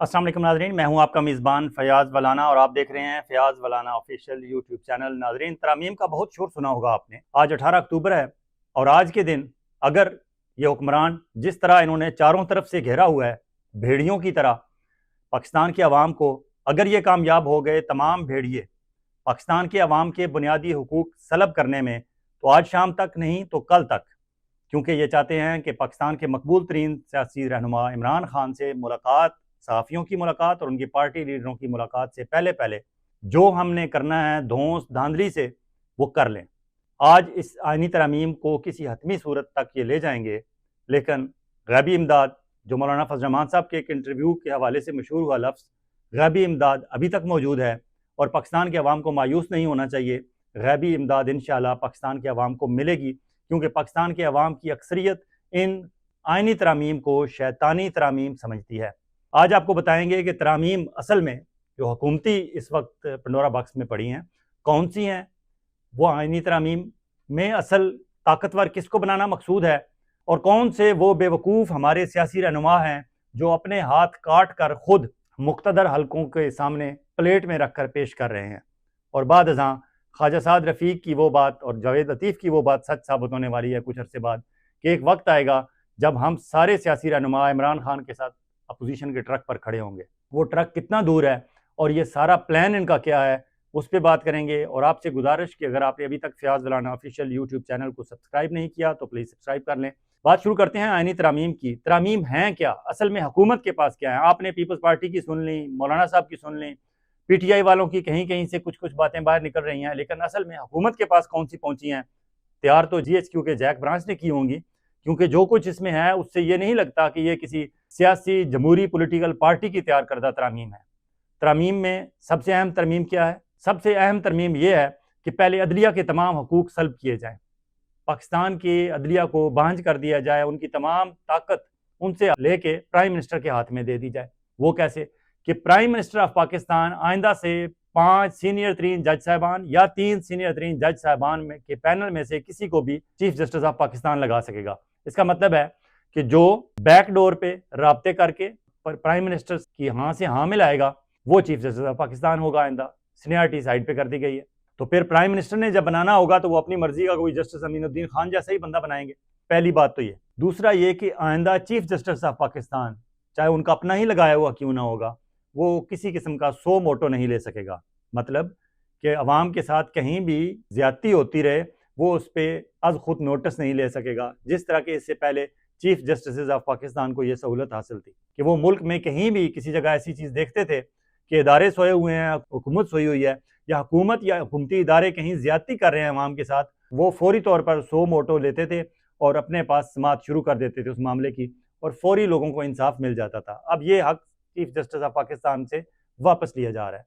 अस्सलाम वालेकुम नाज़रीन, मैं हूं आपका मेज़बान फ़याज़ वलाना और आप देख रहे हैं फ़याज़ वलाना ऑफिशियल यूट्यूब चैनल। नाज़रीन, तरामीम का बहुत शोर सुना होगा आपने। आज 18 अक्टूबर है और आज के दिन अगर ये हुक्मरान जिस तरह इन्होंने चारों तरफ से घेरा हुआ है भेड़ियों की तरह पाकिस्तान की आवाम को, अगर ये कामयाब हो गए तमाम भेड़िए पाकिस्तान के अवाम के बुनियादी हुकूक सलब करने में, तो आज शाम तक नहीं तो कल तक, क्योंकि ये चाहते हैं कि पाकिस्तान के मकबूल तरीन सियासी रहनुमा इमरान खान से मुलाकात, सहाफ़ियों की मुलाकात और उनकी पार्टी लीडरों की मुलाकात से पहले पहले जो हमने करना है धौंस धांधली से वो कर लें। आज इस आइनी तरमीम को किसी हतमी सूरत तक ये ले जाएंगे, लेकिन गैबी इमदाद, जो मौलाना फजल रहमान साहब के एक इंटरव्यू के हवाले से मशहूर हुआ लफ्ज़ गैबी इमदाद, अभी तक मौजूद है और पाकिस्तान के अवाम को मायूस नहीं होना चाहिए। गैबी इमदाद इंशाअल्लाह पाकिस्तान के अवाम को मिलेगी, क्योंकि पाकिस्तान के अवाम की अक्सरियत इन आइनी तरामीम को शैतानी तरामीम समझती है। आज आपको बताएंगे कि तरामीम असल में जो हुकूमती इस वक्त पंडोरा बॉक्स में पड़ी हैं कौन सी हैं, वो आइनी तरामीम में असल ताकतवर किसको बनाना मकसूद है और कौन से वो बेवकूफ़ हमारे सियासी रहनुमा हैं जो अपने हाथ काट कर खुद मुक़्तदर हलकों के सामने प्लेट में रख कर पेश कर रहे हैं। और बाद अज़ां ख्वाजा साद रफ़ीक की वो बात और जावेद लतीफ़ की वो बात सच साबित होने वाली है कुछ अरसे बाद, कि एक वक्त आएगा जब हम सारे सियासी रहनुमा इमरान खान के साथ अपोजिशन के ट्रक पर खड़े होंगे। वो ट्रक कितना दूर है और ये सारा प्लान इनका क्या है, उस पर बात करेंगे। और आपसे गुजारिश कि अगर आपने अभी तक फ़याज़ वलाना ऑफिशियल यूट्यूब चैनल को सब्सक्राइब नहीं किया तो प्लीज़ सब्सक्राइब कर लें। बात शुरू करते हैं आइनी तरामीम की। तरामीम हैं क्या, असल में हुकूमत के पास क्या है? आपने पीपल्स पार्टी की सुन ली, मौलाना साहब की सुन ली, पीटीआई वालों की कहीं कहीं से कुछ कुछ बातें बाहर निकल रही हैं, लेकिन असल में हुकूमत के पास कौन सी पहुंची हैं? तैयार तो जीएचक्यू के जैक ब्रांच ने की होंगी, क्योंकि जो कुछ इसमें है उससे ये नहीं लगता कि ये किसी सियासी जमहूरी पॉलिटिकल पार्टी की तैयार करदा तरामीम है। तरामीम में सबसे अहम तरमीम क्या है? सबसे अहम तरमीम यह है कि पहले अदलिया के तमाम हकूक सल्ब किए जाएँ, पाकिस्तान की अदलिया को बांझ कर दिया जाए, उनकी तमाम ताकत उनसे लेके प्राइम मिनिस्टर के हाथ में दे दी जाए। वो कैसे? कि प्राइम मिनिस्टर ऑफ पाकिस्तान आइंदा से 5 सीनियर तरीन जज साहबान या 3 सीनियर तरीन जज साहबान में के पैनल में से किसी को भी चीफ जस्टिस ऑफ पाकिस्तान लगा सकेगा। इसका मतलब है कि जो बैकडोर पे राब्ते करके प्राइम मिनिस्टर की हाँ से हाँ मिलाएगा वो चीफ जस्टिस ऑफ पाकिस्तान होगा। आइंदा सीनियरिटी साइड पे कर दी गई है, तो फिर प्राइम मिनिस्टर ने जब बनाना होगा तो वो अपनी मर्जी का कोई जस्टिस अमीनुद्दीन खान जैसा ही बंदा बनाएंगे। पहली बात तो ये। दूसरा ये कि आइंदा चीफ जस्टिस ऑफ पाकिस्तान, चाहे उनका अपना ही लगाया हुआ क्यों ना होगा, वो किसी किस्म का सो मोटो नहीं ले सकेगा। मतलब कि अवाम के साथ कहीं भी ज्यादती होती रहे वो उस पर अज खुद नोटिस नहीं ले सकेगा, जिस तरह के इससे पहले चीफ जस्टिस ऑफ पाकिस्तान को यह सहूलत हासिल थी कि वो मुल्क में कहीं भी किसी जगह ऐसी चीज़ देखते थे कि इदारे सोए हुए हैं, हुकूमत सोई हुई है, या हुकूमत या हुकूमती इदारे कहीं ज्यादती कर रहे हैं अवाम के साथ, वो फौरी तौर पर सो मोटो लेते थे और अपने पास समात शुरू कर देते थे उस मामले की, और फौरी लोगों को इंसाफ मिल जाता था। अब ये हक चीफ जस्टिस ऑफ पाकिस्तान से वापस लिया जा रहा है।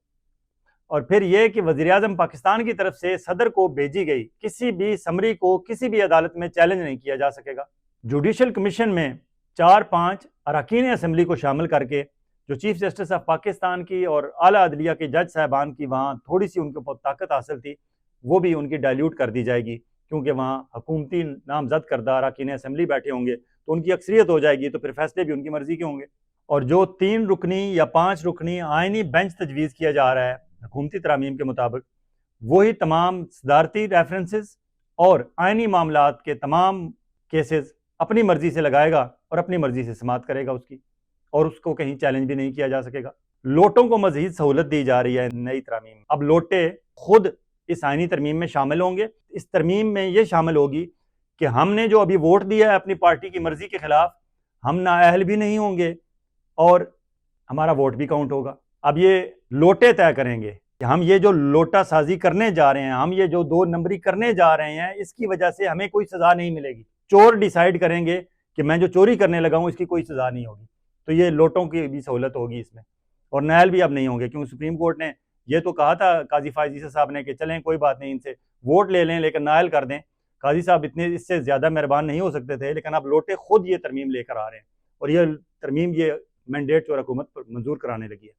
और फिर यह कि वज़ीर-ए-आज़म पाकिस्तान की तरफ से सदर को भेजी गई किसी भी समरी को किसी भी अदालत में चैलेंज नहीं किया जा सकेगा। जुडिशल कमीशन में 4-5 अरकान असम्बली को शामिल करके जो चीफ जस्टिस ऑफ पाकिस्तान की और आला अदलिया के जज साहबान की वहाँ थोड़ी सी उनके ऊपर ताकत हासिल थी, वो भी उनकी डाइल्यूट कर दी जाएगी, क्योंकि वहाँ हुकूमती नामजद करदा अरकान असम्बली बैठे होंगे तो उनकी अक्सरियत हो जाएगी, तो फिर फैसले भी उनकी मर्जी के होंगे। और जो 3 रुकनी या 5 रुकनी आइनी बेंच तजवीज़ किया जा रहा है हुकूमती तरामीम के मुताबिक, वही तमाम सदारती रेफरेंसेस और आइनी मामलात के तमाम केसेस अपनी मर्जी से लगाएगा और अपनी मर्जी से समात करेगा उसकी, और उसको कहीं चैलेंज भी नहीं किया जा सकेगा। लोटों को मजीद सहूलत दी जा रही है नई तरमीम। अब लोटे खुद इस आइनी तरमीम में शामिल होंगे। इस तरमीम में यह शामिल होगी कि हमने जो अभी वोट दिया है अपनी पार्टी की मर्जी के खिलाफ, हम नाअहल भी नहीं होंगे और हमारा वोट भी काउंट होगा। अब ये लोटे तय करेंगे कि हम ये जो लोटा साजी करने जा रहे हैं, हम ये जो 2 नंबरी करने जा रहे हैं, इसकी वजह से हमें कोई सजा नहीं मिलेगी। चोर डिसाइड करेंगे कि मैं जो चोरी करने लगा हूं इसकी कोई सजा नहीं होगी, तो ये लोटों की भी सहूलत होगी इसमें। और नायल भी अब नहीं होंगे, क्योंकि सुप्रीम कोर्ट ने यह तो कहा था काजी फायज ईसा साहब ने कि चलें कोई बात नहीं, इनसे वोट ले लें लेकिन नायल कर दें। काजी साहब इतने इससे ज्यादा मेहरबान नहीं हो सकते थे, लेकिन अब लोटे खुद ये तरमीम लेकर आ रहे हैं और ये तरमीम ये मैंडेट जो हुकूमत पर मंजूर कराने लगी है।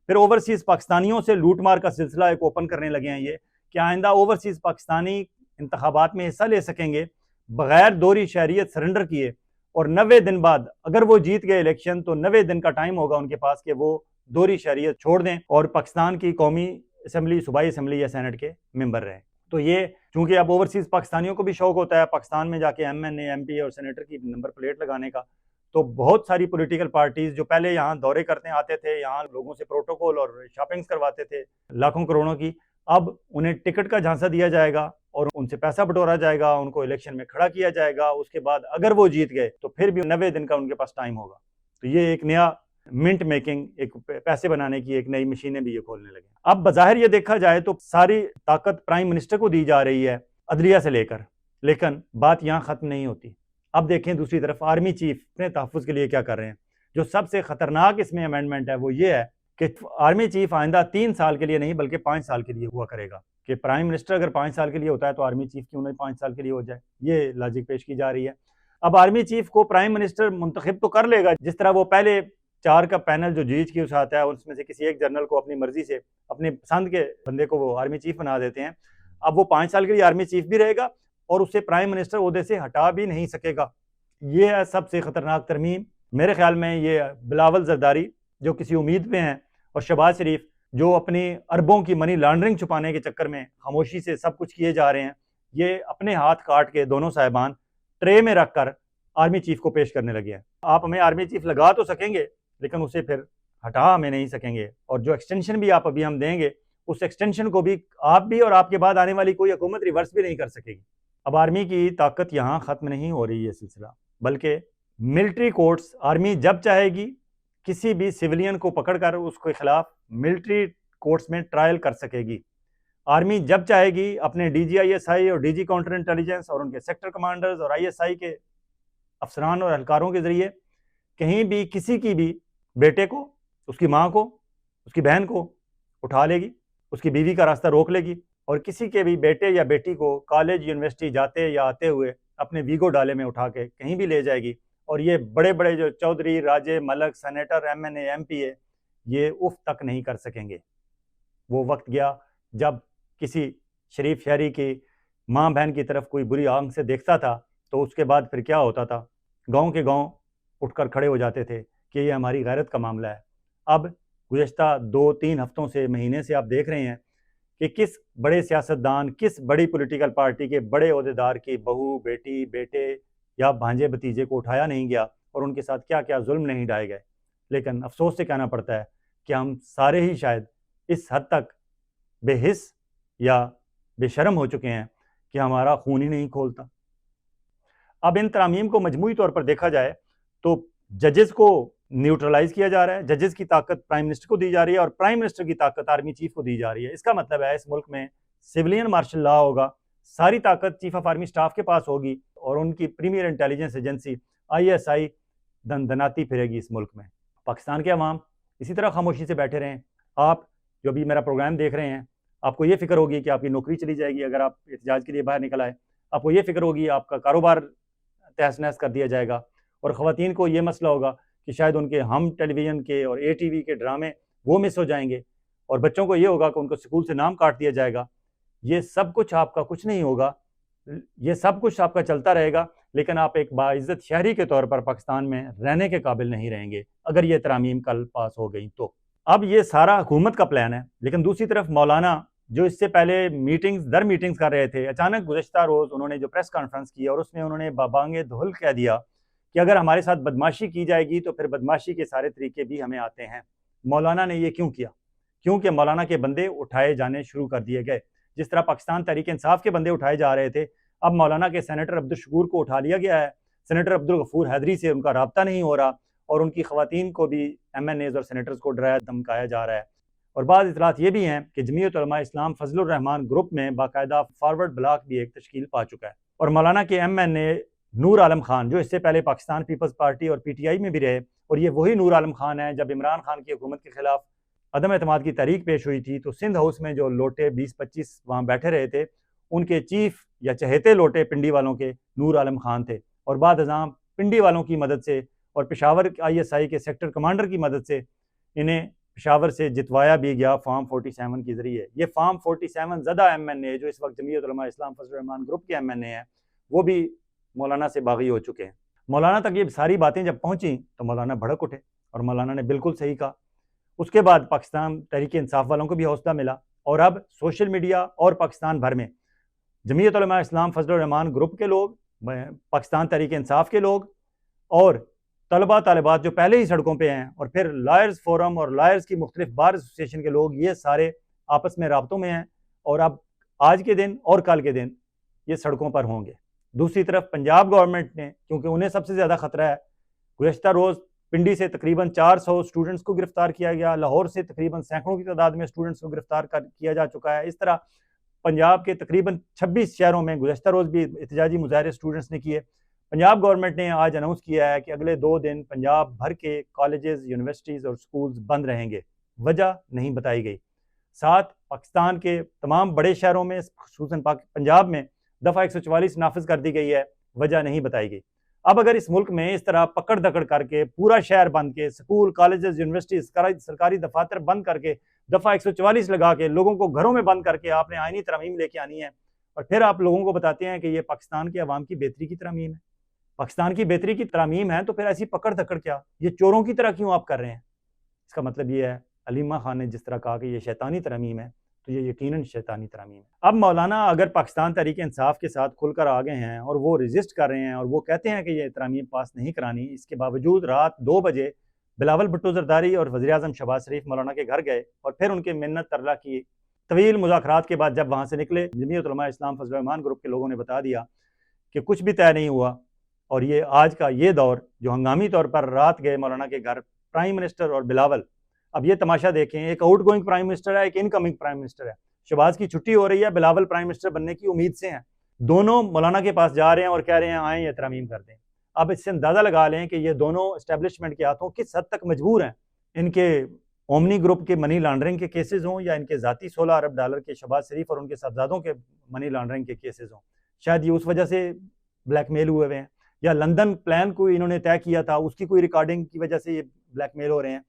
फिर ओवरसीज पाकिस्तानियों से लूटमार का सिलसिला एक ओपन करने लगे हैं ये, कि आइंदा ओवरसीज पाकिस्तानी इंतखाबात में हिस्सा ले सकेंगे बगैर दोहरी शहरियत सरेंडर किए और 90 दिन बाद अगर वो जीत गए इलेक्शन तो 90 दिन का टाइम होगा उनके पास कि वो दोहरी शरीयत छोड़ दें और पाकिस्तान की कौमी असम्बली, सूबाई असम्बली या सेनेट के मेंबर रहें। तो ये चूंकि अब ओवरसीज पाकिस्तानियों को भी शौक होता है पाकिस्तान में जाके MNA, MP और सेनेटर की नंबर प्लेट लगाने का, तो बहुत सारी पॉलिटिकल पार्टीज जो पहले यहाँ दौरे करते आते थे, यहाँ लोगों से प्रोटोकॉल और शॉपिंग्स करवाते थे लाखों करोड़ों की, अब उन्हें टिकट का झांसा दिया जाएगा और उनसे पैसा बटोरा जाएगा, उनको इलेक्शन में खड़ा किया जाएगा। उसके बाद अगर वो जीत गए तो फिर भी 90 दिन का उनके पास टाइम होगा। तो ये एक नया मिंट मेकिंग, एक पैसे बनाने की एक नई मशीनें भी ये खोलने लगे। अब बज़ाहिर ये देखा जाए तो सारी ताकत प्राइम मिनिस्टर को दी जा रही है अदलिया से लेकर, लेकिन बात यहाँ खत्म नहीं होती। अब देखें दूसरी तरफ आर्मी चीफ अपने तहफ़्फ़ुज़ के लिए क्या कर रहे हैं। जो सबसे खतरनाक इसमें अमेंडमेंट है वो ये है कि आर्मी चीफ आइंदा 3 साल के लिए नहीं बल्कि 5 साल के लिए हुआ करेगा। कि प्राइम मिनिस्टर अगर 5 साल के लिए होता है तो आर्मी चीफ क्यों नहीं 5 साल के लिए हो जाए, ये लॉजिक पेश की जा रही है। अब आर्मी चीफ को प्राइम मिनिस्टर मुंतखब तो कर लेगा, जिस तरह वो पहले 4 का पैनल जो जीज की उठाता है उसमें से किसी एक जनरल को अपनी मर्जी से अपने पसंद के बंदे को वो आर्मी चीफ बना देते हैं। अब वो 5 साल के लिए आर्मी चीफ भी रहेगा और उससे प्राइम मिनिस्टर ओहदे से हटा भी नहीं सकेगा। ये है सबसे खतरनाक तरमीम। मेरे ख्याल में ये बिलावल जरदारी जो किसी उम्मीद पे हैं और शहबाज शरीफ जो अपनी अरबों की मनी लॉन्ड्रिंग छुपाने के चक्कर में खामोशी से सब कुछ किए जा रहे हैं, ये अपने हाथ काट के दोनों साहिबान ट्रे में रखकर आर्मी चीफ को पेश करने लगे हैं। आप हमें आर्मी चीफ लगा तो सकेंगे लेकिन उसे फिर हटा हमें नहीं सकेंगे, और जो एक्सटेंशन भी आप अभी हम देंगे उस एक्सटेंशन को भी आप भी और आपके बाद आने वाली कोई हुकूमत रिवर्स भी नहीं कर सकेगी। अब आर्मी की ताकत यहाँ ख़त्म नहीं हो रही है सिलसिला, बल्कि मिलिट्री कोर्ट्स आर्मी जब चाहेगी किसी भी सिविलियन को पकड़कर उसके खिलाफ मिलिट्री कोर्ट्स में ट्रायल कर सकेगी। आर्मी जब चाहेगी अपने DGISI और DG काउंटर इंटेलिजेंस और उनके सेक्टर कमांडर्स और ISI के अफसरान और एहलकारों के ज़रिए कहीं भी किसी की भी बेटे को, उसकी माँ को, उसकी बहन को उठा लेगी, उसकी बीवी का रास्ता रोक लेगी और किसी के भी बेटे या बेटी को कॉलेज यूनिवर्सिटी जाते या आते हुए अपने वीगो डाले में उठा के कहीं भी ले जाएगी। और ये बड़े बड़े जो चौधरी, राजे, मलक, सेनेटर, MNA, MPA ये उफ तक नहीं कर सकेंगे। वो वक्त गया जब किसी शरीफ शहरी की माँ बहन की तरफ कोई बुरी आंख से देखता था तो उसके बाद फिर क्या होता था, गांव के गांव उठकर खड़े हो जाते थे कि ये हमारी गैरत का मामला है। अब गुज़श्ता 2-3 हफ्तों से, महीने से आप देख रहे हैं कि किस बड़े सियासतदान, किस बड़ी पॉलिटिकल पार्टी के बड़े ओहदेदार की बहू, बेटी, बेटे या भांजे भतीजे को उठाया नहीं गया और उनके साथ क्या क्या जुल्म नहीं ढाए गए। लेकिन अफसोस से कहना पड़ता है कि हम सारे ही शायद इस हद तक बेहिस या बेशर्म हो चुके हैं कि हमारा खून ही नहीं खोलता। अब इन तरामीम को मजमूई तौर पर देखा जाए तो जजेस को न्यूट्रलाइज किया जा रहा है, जजेस की ताकत प्राइम मिनिस्टर को दी जा रही है और प्राइम मिनिस्टर की ताकत आर्मी चीफ को दी जा रही है। इसका मतलब है इस मुल्क में सिविलियन मार्शल लॉ होगा, सारी ताकत चीफ ऑफ आर्मी स्टाफ के पास होगी और उनकी प्रीमियर इंटेलिजेंस एजेंसी ISI दनदनाती फिरेगी इस मुल्क में। पाकिस्तान के अवाम इसी तरह खामोशी से बैठे रहें। आप जो भी मेरा प्रोग्राम देख रहे हैं, आपको ये फिक्र होगी कि आपकी नौकरी चली जाएगी अगर आप एहतजाज के लिए बाहर निकल आए, आपको ये फिक्र होगी आपका कारोबार तहस नहस कर दिया जाएगा, और ख़वातीन को ये मसला होगा कि शायद उनके हम टेलीविज़न के और ATV के ड्रामे वो मिस हो जाएंगे, और बच्चों को ये होगा कि उनको स्कूल से नाम काट दिया जाएगा। ये सब कुछ आपका कुछ नहीं होगा, ये सब कुछ आपका चलता रहेगा, लेकिन आप एक बाइज़्ज़त शहरी के तौर पर पाकिस्तान में रहने के काबिल नहीं रहेंगे अगर ये तरामीम कल पास हो गई तो। अब ये सारा हुकूमत का प्लान है, लेकिन दूसरी तरफ मौलाना जो इससे पहले मीटिंग्स दर मीटिंग्स कर रहे थे, अचानक गुज़श्ता रोज़ उन्होंने जो प्रेस कॉन्फ्रेंस की और उसमें उन्होंने बाबांगे धुल कह दिया कि अगर हमारे साथ बदमाशी की जाएगी तो फिर बदमाशी के सारे तरीके भी हमें आते हैं। मौलाना ने ये क्यों किया? क्योंकि मौलाना के बंदे उठाए जाने शुरू कर दिए गए। जिस तरह पाकिस्तान तहरीक इंसाफ के बंदे उठाए जा रहे थे, अब मौलाना के सेनेटर अब्दुल शकूर को उठा लिया गया है। सेनेटर अब्दुल गफूर हैदरी से उनका रब्ता नहीं हो रहा और उनकी ख़वातीन को भी MNAs और सेनेटर्स को डराया धमकाया जा रहा है। और बाद इतलात ये भी हैं कि जमीयत उलमा इस्लाम फजलुर रहमान ग्रुप में बाकायदा फॉरवर्ड ब्लॉक भी एक तश्कील पा चुका है। और मौलाना के MNA नूर आलम खान जो इससे पहले पाकिस्तान पीपल्स पार्टी और PTI में भी रहे, और ये वही नूर आलम खान है जब इमरान खान की हुकूमत के खिलाफ अदम एतमाद की तहरीक पेश हुई थी तो सिंध हाउस में जो लोटे 20-25 वहाँ बैठे रहे थे, उनके चीफ या चहेते लोटे पिंडी वालों के नूर आलम खान थे। और बाद अज़ाम पिंडी वालों की मदद से और पेशावर ISI के सेक्टर कमांडर की मदद से इन्हें पेशावर से जितवाया भी गया फॉर्म 47 के ज़रिए। ये फॉर्म 47 ज़दा MNA जो इस वक्त जमीयत उलमा इस्लाम फजलुर रहमान ग्रुप के MNA हैं, वो भी मौलाना से बागी हो चुके हैं। मौलाना तक ये सारी बातें जब पहुंची तो मौलाना भड़क उठे और मौलाना ने बिल्कुल सही कहा। उसके बाद पाकिस्तान तहरीक इंसाफ वालों को भी हौसला मिला और अब सोशल मीडिया और पाकिस्तान भर में जमीयत उलमा इस्लाम फजलुर रहमान ग्रुप के लोग, पाकिस्तान तहरीक इंसाफ के लोग और तलबा तालिबात जो पहले ही सड़कों पे हैं, और फिर लॉयर्स फोरम और लॉयर्स की मुख्तलिफ बार एसोसिएशन के लोग, ये सारे आपस में राब्तों में हैं और अब आज के दिन और कल के दिन ये सड़कों पर होंगे। दूसरी तरफ पंजाब गवर्नमेंट ने, क्योंकि उन्हें सबसे ज़्यादा खतरा है, गुज़श्ता रोज़ पिंडी से तकरीबन 400 स्टूडेंट्स को गिरफ्तार किया गया, लाहौर से तकरीबन सैकड़ों की तादाद में स्टूडेंट्स को गिरफ्तार किया जा चुका है। इस तरह पंजाब के तकरीबन 26 शहरों में गुज़श्ता रोज़ भी एहतजाजी मुजाहरे स्टूडेंट्स ने किए। पंजाब गवर्नमेंट ने आज अनाउंस किया है कि अगले 2 दिन पंजाब भर के कॉलेजेस, यूनिवर्सिटीज़ और स्कूल्स बंद रहेंगे। वजह नहीं बताई गई। साथ पाकिस्तान के तमाम बड़े शहरों में, खुसूसन पंजाब में दफ़ा 144 नाफिज कर दी गई है, वजह नहीं बताई गई। अब अगर इस मुल्क में इस तरह पकड़ दकड़ करके पूरा शहर बंद के, स्कूल, कॉलेजेस, यूनिवर्सिटी, सरकारी दफातर बंद करके, दफ़ा 144 लगा के, लोगों को घरों में बंद करके आपने आईनी तरमीम लेके आनी है और फिर आप लोगों को बताते हैं कि ये पाकिस्तान के अवाम की बेहतरी की तरमीम है। पाकिस्तान की बेहतरी की तरमीम है तो फिर ऐसी पकड़ दकड़ क्या, ये चोरों की तरह क्यों आप कर रहे हैं? इसका मतलब ये है, अलीमा खान ने जिस तरह कहा कि ये शैतानी तरमीम है, तो ये यकीनन शैतानी तरमीम है। अब मौलाना अगर पाकिस्तान तहरीक इंसाफ के साथ खुलकर आ गए हैं और वो रजिस्ट कर रहे हैं और वो कहते हैं कि ये तरमीम पास नहीं करानी, इसके बावजूद रात 2 बजे बिलावल भुट्टो जरदारी और वज़ीर आज़म शहबाज शरीफ मौलाना के घर गए और फिर उनके मिन्नत तरला की तवील मुज़ाकरात के बाद जब वहाँ से निकले, जमीयत उलमा इस्लाम फजलुर रहमान ग्रुप के लोगों ने बता दिया कि कुछ भी तय नहीं हुआ और ये आज का ये दौर जो हंगामी तौर पर रात गए मौलाना के घर प्राइम मिनिस्टर और बिलावल, अब ये तमाशा देखें, एक आउट गोइंग प्राइम मिनिस्टर है, एक इनकमिंग प्राइम मिनिस्टर है। शहबाज की छुट्टी हो रही है, बिलावल प्राइम मिनिस्टर बनने की उम्मीद से हैं, दोनों मौलाना के पास जा रहे हैं और कह रहे हैं आएँ ये तरमीम कर दें। अब इससे अंदाज़ा लगा लें कि ये दोनों एस्टेब्लिशमेंट के हाथों किस हद तक मजबूर हैं। इनके ओमनी ग्रुप के मनी लॉन्ड्रिंग के केसेस हों या इनके ज़ाती $16 अरब के शहबाज शरीफ और उनके साहबजादों के मनी लॉन्ड्रिंग के केसेस हों, शायद ये उस वजह से ब्लैकमेल हुए हुए हैं, या लंदन प्लान को इन्होंने तय किया था उसकी कोई रिकॉर्डिंग की वजह से ये ब्लैकमेल हो रहे हैं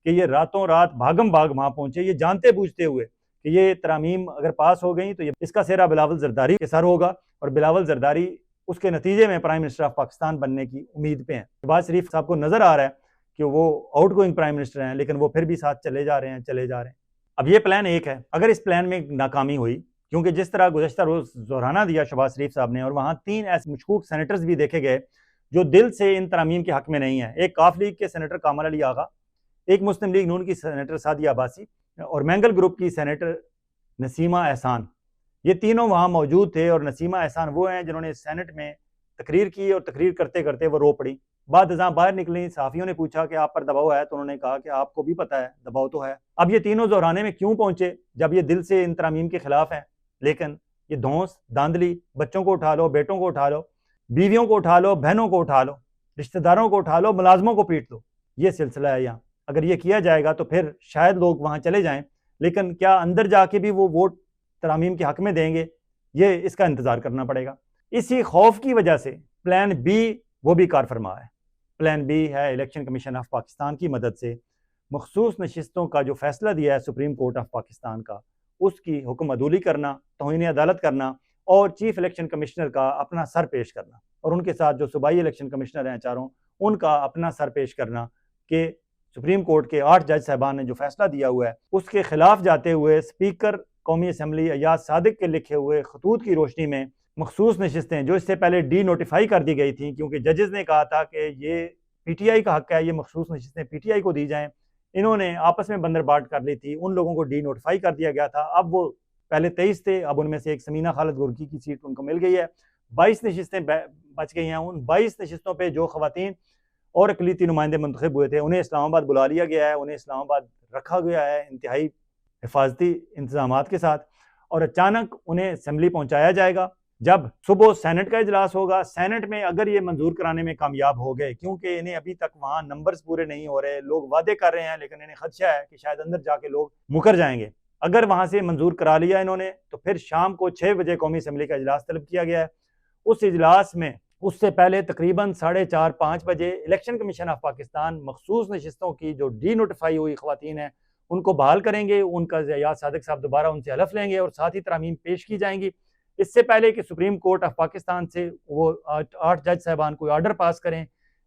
कि ये रातों रात भागम भाग वहाँ पहुंचे, ये जानते बूझते हुए कि ये तरामीम अगर पास हो गई तो ये इसका सेहरा बिलावल जरदारी के सर होगा और बिलावल जरदारी उसके नतीजे में प्राइम मिनिस्टर ऑफ पाकिस्तान बनने की उम्मीद पे हैं। शहबाज शरीफ साहब को नजर आ रहा है कि वो आउट गोइंग प्राइम मिनिस्टर हैं, लेकिन वो फिर भी साथ चले जा रहे हैं। अब ये प्लान एक है, अगर इस प्लान में नाकामी हुई, क्योंकि जिस तरह गुज़श्ता रोज जोराना दिया शहबाज शरीफ साहब ने और वहाँ 3 ऐसे मशकूक सेनेटर्स भी देखे गए जो दिल से इन तरामीम के हक में नहीं है। एक काफ लीग के सेनेटर कामल अली आगा, एक मुस्लिम लीग नून की सेनेटर सादिया अब्बासी और मैंगल ग्रुप की सेनेटर नसीमा एहसान, ये तीनों वहाँ मौजूद थे। और नसीमा एहसान वो हैं जिन्होंने सेनेट में तकरीर की और तकरीर करते करते वो रो पड़ी। बाद जहाँ बाहर निकली, सहाफ़ियों ने पूछा कि आप पर दबाव है, तो उन्होंने कहा कि आपको भी पता है दबाव तो है। अब ये तीनों जोहराने में क्यों पहुंचे जब ये दिल से इन तरामीम के खिलाफ हैं, लेकिन ये धौंस धांधली, बच्चों को उठा लो, बेटों को उठा लो, बीवियों को उठा लो, बहनों को उठा लो, रिश्तेदारों को उठा लो, मुलाजमों को पीट लो, ये सिलसिला है यहाँ। अगर ये किया जाएगा तो फिर शायद लोग वहाँ चले जाएं, लेकिन क्या अंदर जाके भी वो वोट तरामीम के हक में देंगे, ये इसका इंतज़ार करना पड़ेगा। इसी खौफ की वजह से प्लान बी वो भी कार फरमा है। प्लान बी है इलेक्शन कमीशन ऑफ पाकिस्तान की मदद से मखसूस नशिस्तों का जो फैसला दिया है सुप्रीम कोर्ट ऑफ पाकिस्तान का, उसकी हुक्म अदूली करना, तौहीन अदालत करना और चीफ इलेक्शन कमिश्नर का अपना सर पेश करना, और उनके साथ जो सूबाई इलेक्शन कमिश्नर हैं चारों, उनका अपना सर पेश करना कि सुप्रीम कोर्ट के 8 जज साहबान ने जो फैसला दिया हुआ है उसके खिलाफ जाते हुए स्पीकर कौमी असम्बली अयाज सादिक के लिखे हुए खतूत की रोशनी में मखसूस नशिस्तें जो इससे पहले डी नोटिफाई कर दी गई थी, क्योंकि जजेस ने कहा था कि ये पीटीआई का हक है, ये मखसूस नशिस्तें पीटीआई को दी जाएं, इन्होंने आपस में बंदरबाट कर ली थी, उन लोगों को डी नोटिफाई कर दिया गया था। अब वो पहले 23 थे, अब उनमें से एक समीना खालिद गुरकी की सीट उनको मिल गई है। 22 नशिस्तें बच गई हैं। उन 22 नशिस्तों पर जो खवातीन और अकलीती नुमाइंदे मुंतखब हुए थे उन्हें इस्लामाबाद बुला लिया गया है, उन्हें इस्लामाबाद रखा गया है इंतहाई हिफाजती इंतजामात के साथ, और अचानक उन्हें असम्बली पहुंचाया जाएगा। जब सुबह सेनेट का इजलास होगा, सेनेट में अगर ये मंजूर कराने में कामयाब हो गए, क्योंकि इन्हें अभी तक वहाँ नंबर्स पूरे नहीं हो रहे, लोग वादे कर रहे हैं लेकिन इन्हें खदशा है कि शायद अंदर जाके लोग मुकर जाएंगे। अगर वहाँ से मंजूर करा लिया इन्होंने तो फिर शाम को 6 बजे कौमी असम्बली का इजलास तलब किया गया है। उस इजलास में उससे पहले तकरीबन 4:30-5 बजे इलेक्शन कमीशन ऑफ पाकिस्तान मखसूस नशिस्तों की जो डी नोटिफाई हुई खवातीन हैं उनको बहाल करेंगे, उनका अयाज सादिक साहब दोबारा उनसे हलफ लेंगे और साथ ही तरामीम पेश की जाएंगी। इससे पहले कि सुप्रीम कोर्ट ऑफ पाकिस्तान से वो 8 जज साहबान कोई ऑर्डर पास करें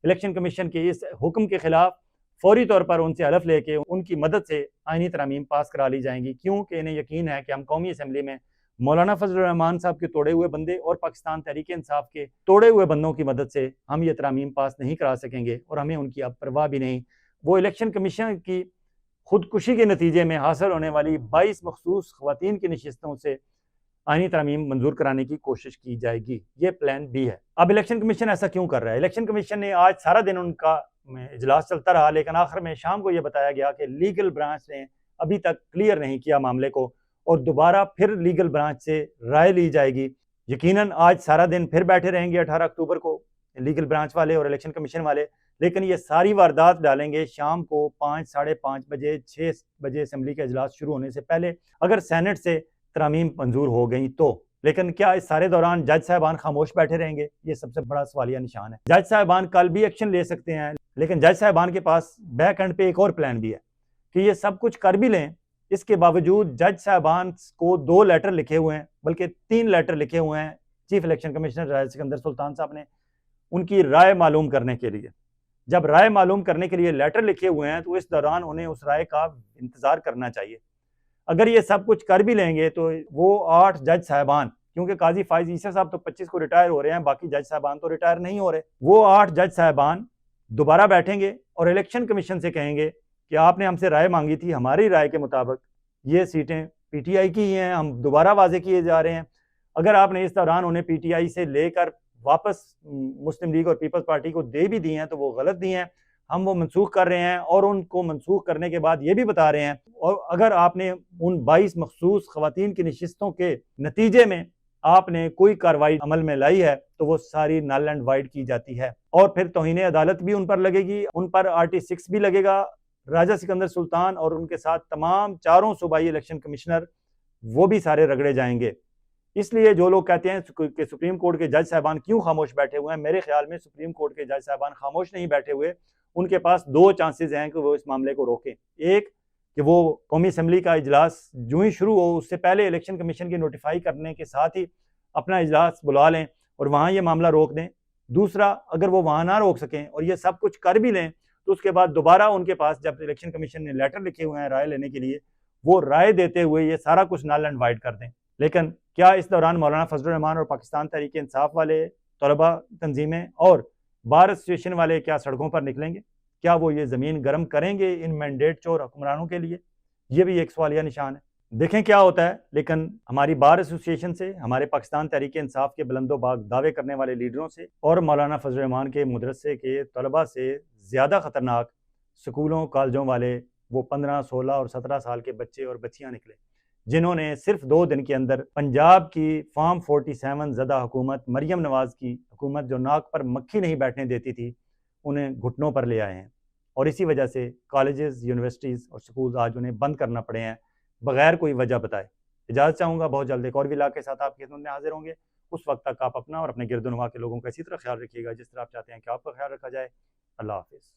इलेक्शन कमीशन के इस हुक्म के खिलाफ, फौरी तौर पर उनसे हलफ लेके उनकी मदद से आईनी तरमीम पास करा ली जाएंगी, क्योंकि इन्हें यकीन है कि हम कौमी असम्बली में मौलाना फजलुर रहमान साहब के तोड़े हुए बंदे और पाकिस्तान तहरीक इंसाफ के तोड़े हुए बंदों की मदद से हम ये तरमीम पास नहीं करा सकेंगे। और हमें उनकी अब परवाह भी नहीं। वो इलेक्शन कमीशन की खुदकुशी के नतीजे में हासिल होने वाली 22 मखसूस खवातीन की नशिस्तों से आईनी तरमीम मंजूर कराने की कोशिश की जाएगी। ये प्लान बी है। अब इलेक्शन कमीशन ऐसा क्यों कर रहा है? इलेक्शन कमीशन ने आज सारा दिन उनका इजलास चलता रहा, लेकिन आखिर में शाम को यह बताया गया कि लीगल ब्रांच ने अभी तक क्लियर नहीं किया मामले को और दोबारा फिर लीगल ब्रांच से राय ली जाएगी। यकीनन आज सारा दिन फिर बैठे रहेंगे 18 अक्टूबर को लीगल ब्रांच वाले और इलेक्शन कमीशन वाले, लेकिन ये सारी वारदात डालेंगे शाम को 5, साढ़े 5 बजे, 6 बजे असम्बली का इजलास शुरू होने से पहले, अगर सेनेट से तरमीम मंजूर हो गई तो। लेकिन क्या इस सारे दौरान जज साहबान खामोश बैठे रहेंगे? ये सबसे बड़ा सवालिया निशान है। जज साहबान कल भी एक्शन ले सकते हैं, लेकिन जज साहबान के पास बैक एंड पे एक और प्लान भी है कि ये सब कुछ कर भी लें, इसके बावजूद जज साहबान को 2 लेटर लिखे हुए हैं, बल्कि 3 लेटर लिखे हुए हैं चीफ इलेक्शन कमिश्नर राय सिकंदर सुल्तान साहब ने उनकी राय मालूम करने के लिए। जब राय मालूम करने के लिए लेटर लिखे हुए हैं तो इस दौरान उन्हें उस राय का इंतजार करना चाहिए। अगर ये सब कुछ कर भी लेंगे तो वो 8 जज साहबान, क्योंकि काजी फाइज ईसा साहब तो 25 को रिटायर हो रहे हैं, बाकी जज साहबान तो रिटायर नहीं हो रहे, वो 8 जज साहबान दोबारा बैठेंगे और इलेक्शन कमीशन से कहेंगे कि आपने हमसे राय मांगी थी, हमारी राय के मुताबिक ये सीटें पीटीआई की ही हैं, हम दोबारा वाजे किए जा रहे हैं। अगर आपने इस दौरान उन्हें पीटीआई से लेकर वापस मुस्लिम लीग और पीपल्स पार्टी को दे भी दी हैं तो वो गलत दी हैं, हम वो मनसूख कर रहे हैं और उनको मनसूख करने के बाद ये भी बता रहे हैं, और अगर आपने उन 22 मखसूस खवातीन की नशिस्तों के नतीजे में आपने कोई कार्रवाई अमल में लाई है तो वो सारी नल एंड वाइड की जाती है और फिर तौहीन अदालत भी उन पर लगेगी, उन पर RT6 भी लगेगा। राजा सिकंदर सुल्तान और उनके साथ तमाम 4 सूबाई इलेक्शन कमिश्नर वो भी सारे रगड़े जाएंगे। इसलिए जो लोग कहते हैं कि सुप्रीम कोर्ट के जज साहबान क्यों खामोश बैठे हुए हैं, मेरे ख्याल में सुप्रीम कोर्ट के जज साहबान खामोश नहीं बैठे हुए, उनके पास 2 चांसेस हैं कि वो इस मामले को रोकें। एक कि वो कौमी असम्बली का इजलास जो ही शुरू हो उससे पहले इलेक्शन कमीशन की नोटिफाई करने के साथ ही अपना इजलास बुला लें और वहाँ ये मामला रोक दें। दूसरा, अगर वो वहाँ ना रोक सकें और ये सब कुछ कर भी लें तो उसके बाद दोबारा उनके पास जब इलेक्शन कमीशन ने लेटर लिखे हुए हैं राय लेने के लिए, वो राय देते हुए ये सारा कुछ नल एंड वाइड कर दें। लेकिन क्या इस दौरान मौलाना फजलुर रहमान और पाकिस्तान तहरीक इंसाफ वाले तलबा तंजीमें और बार एसोसिएशन वाले क्या सड़कों पर निकलेंगे? क्या वो ये ज़मीन गर्म करेंगे इन मैंडेट चोर हुक्मरानों के लिए? ये भी एक सवालिया निशान है। देखें क्या होता है। लेकिन हमारी बार एसोसिएशन से, हमारे पाकिस्तान तहरीक इंसाफ के बुलंदोबाग दावे करने वाले लीडरों से और मौलाना फजलुर रहमान के मदरसे के तलबा से ज़्यादा ख़तरनाक स्कूलों कॉलेजों वाले वो 15, 16 और 17 साल के बच्चे और बच्चियाँ निकले, जिन्होंने सिर्फ 2 दिन के अंदर पंजाब की फॉर्म 47 ज़दा हुकूमत, मरियम नवाज़ की हुकूमत जो नाक पर मक्खी नहीं बैठने देती थी, उन्हें घुटनों पर ले आए हैं। और इसी वजह से कॉलेजेस, यूनिवर्सिटीज़ और स्कूल आज उन्हें बंद करना पड़े हैं बगैर कोई वजह बताए। इजाज़त चाहूँगा, बहुत जल्द एक और विला के साथ आपकी खिदमत में हाजिर होंगे। उस वक्त तक आप अपना और अपने गिरदोनवा के लोगों का इसी तरह ख्याल रखिएगा जिस तरह आप चाहते हैं कि आपका ख्याल रखा जाए। अल्लाह हाफिज़।